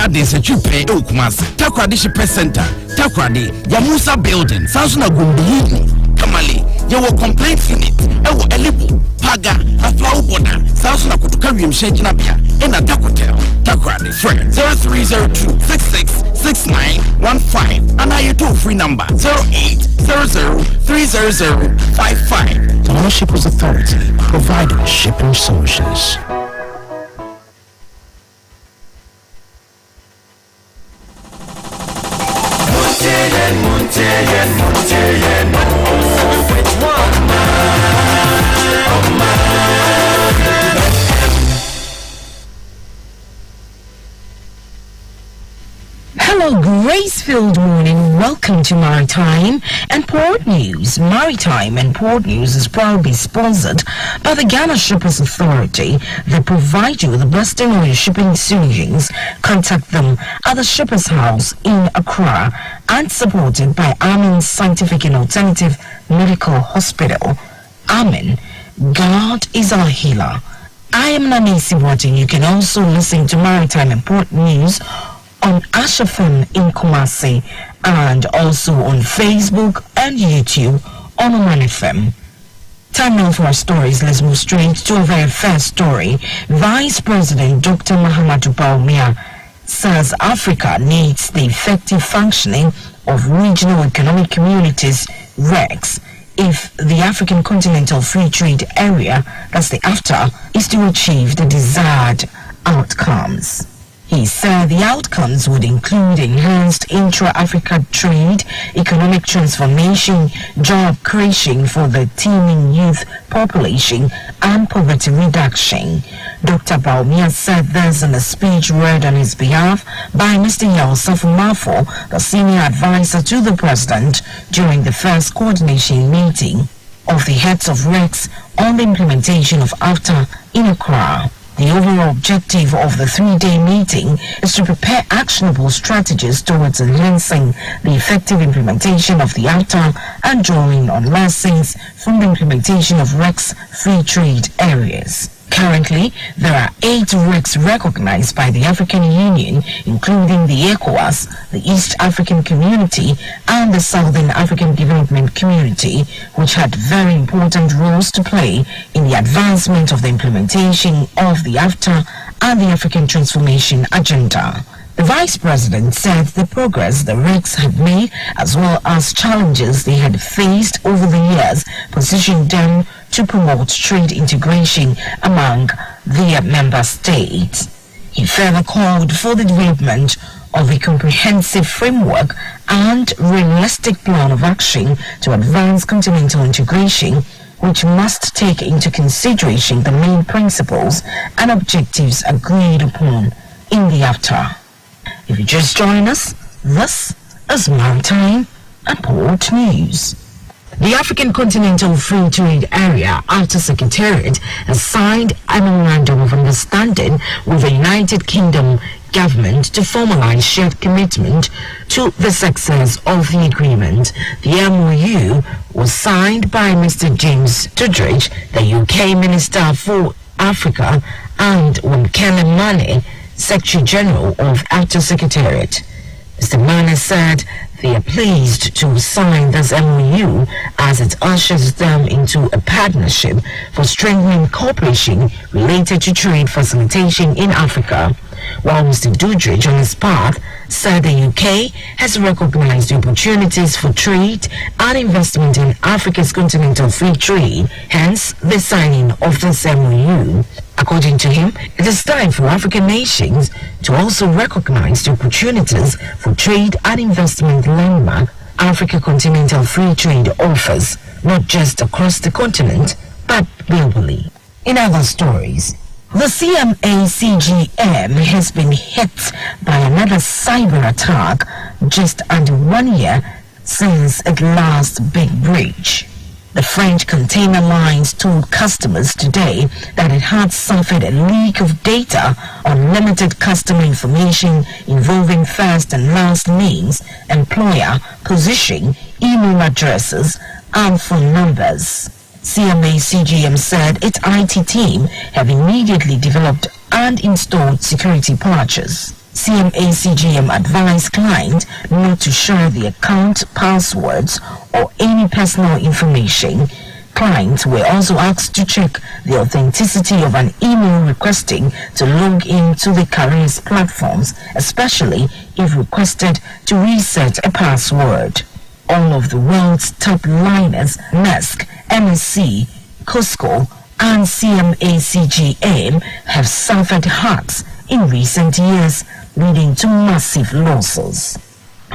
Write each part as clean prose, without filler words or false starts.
Gardens Chupe Okumasi, Takradi Shipping Center, Takradi, Yamusa Building, Sasuna Gumbi, Kamali, Yawo Complaints Unit, Ewo Elibu, Paga, Aflau Bona, Sasuna Kutukarium Shenkinabia, and a Takotel, Takradi, friend 0302 666915, and I toll free number 0800 30055. The Oman Shippers Authority, providing shipping solutions. Hello, grace-filled morning. Welcome to Maritime and Port News. Maritime and Port News is proudly sponsored by the Ghana Shippers Authority. They provide you with the best in oil shipping solutions. Contact them at the Shippers House in Accra and supported by Amen Scientific and Alternative Medical Hospital. Amen. God is our healer. I am Nanisi Boateng. You can also listen to Maritime and Port News on Omanfm in Kumasi and also on Facebook and YouTube on Omanfm. Time now for our stories. Let's move straight to a very first story. Vice President Dr. Mahamudu Bawumia says Africa needs the effective functioning of regional economic communities, RECs, if the African Continental Free Trade Area, that's the AfTA, is to achieve the desired outcomes. He said the outcomes would include enhanced intra-Africa trade, economic transformation, job creation for the teeming youth population, and poverty reduction. Dr. Bawumia said this in a speech read on his behalf by Mr. Yosef Mafo, the senior advisor to the president, during the first coordination meeting of the heads of RECs on the implementation of AfTA in Accra. The overall objective of the 3-day meeting is to prepare actionable strategies towards enhancing the effective implementation of the AfTA and drawing on lessons from the implementation of RECs free trade areas. Currently, there are 8 RECs recognized by the African Union, including the ECOWAS, the East African Community, and the Southern African Development Community, which had very important roles to play in the advancement of the implementation of the AfTA and the African Transformation Agenda. The Vice President said the progress the RECs have made, as well as challenges they had faced over the years, positioned them to promote trade integration among their member states. He further called for the development of a comprehensive framework and realistic plan of action to advance continental integration, which must take into consideration the main principles and objectives agreed upon in the AfTA. If you just join us, this is Maritime and Port News. The African Continental Free Trade Area AfTA Secretariat has signed a memorandum of understanding with the United Kingdom government to formalize shared commitment to the success of the agreement. The MOU was signed by Mr. James Tudridge, the UK Minister for Africa, and Wamkele Mane, Secretary General of AfTA Secretariat. Mr. Mane said they are pleased to sign this MOU as it ushers them into a partnership for strengthening cooperation related to trade facilitation in Africa. While Mr. Dudridge, on his part, said the UK has recognized the opportunities for trade and investment in Africa's continental free trade, hence the signing of this MOU. According to him, it is time for African nations to also recognize the opportunities for trade and investment landmark Africa Continental Free Trade offers, not just across the continent, but globally. In other stories, the CMA-CGM has been hit by another cyber attack just under 1 year since its last big breach. The French container lines told customers today that it had suffered a leak of data on limited customer information involving first and last names, employer, position, email addresses, and phone numbers. CMA-CGM said its IT team have immediately developed and installed security patches. CMACGM advised client not to share the account passwords or any personal information. Clients were also asked to check the authenticity of an email requesting to log into the careers platforms, especially if requested to reset a password. All of the world's top liners, NESC, MSC, Costco, and CMACGM have suffered hacks in recent years, leading to massive losses.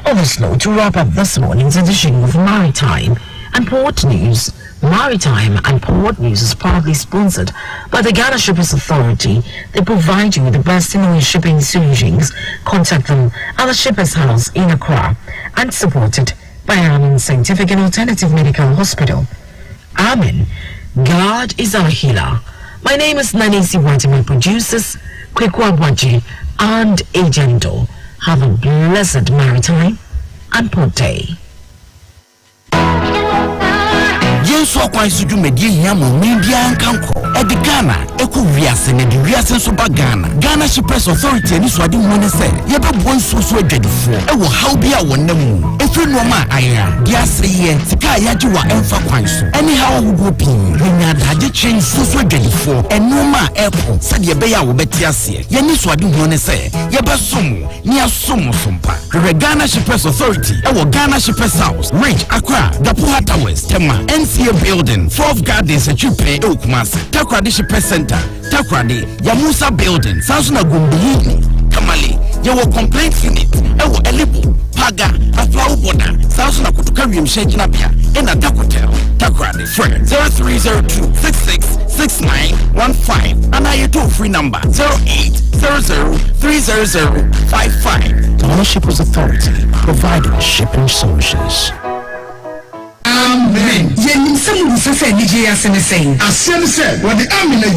On this note, to wrap up this morning's edition of Maritime and Port News. Maritime and Port News is proudly sponsored by the Ghana Shippers Authority. They provide you with the best in shipping solutions. Contact them at the Shippers House in Accra and supported by Amen Scientific and Alternative Medical Hospital. Amen. God is our healer. My name is Nanisi White, my producers, Kwekwa Bwaji and Agento. Have a blessed Maritime and Port Day. Yenso kwa isudu medie hiamo media nkanko edi Ghana eku wiase ne di wiase nso ba Ghana Shippers Authority ni so ade nwone se yebebo nso so adwadifo ewo how bia wonamu efi no ma aya dia seye sika yaji wa emfa kwan so eni ha ogugo pin nya daje chen so adwadifo eno ma eko se de be ya wo beti ase ye ni so ade nwone se yebesom ni asom sompa Ghana Shippers Authority ewo Ghana Shippers House Ridge Accra Dapuha Towers Tema NCA Building 4th Gardens Echupe Okumasi Takrade Shippers Center Takrade Yamusa Building Sansuna Gumbihini Kamali Yewo complaint unit ewo elibu Paga Aflau Boda Sansuna Kutukari Mshejina Bia Ena Takotel Takrade Friend 0302666915 and I toll free number 0800300555. Ghana Shippers Authority providing shipping solutions. Amen. Yen some say Nigeria say. Asem say what the amen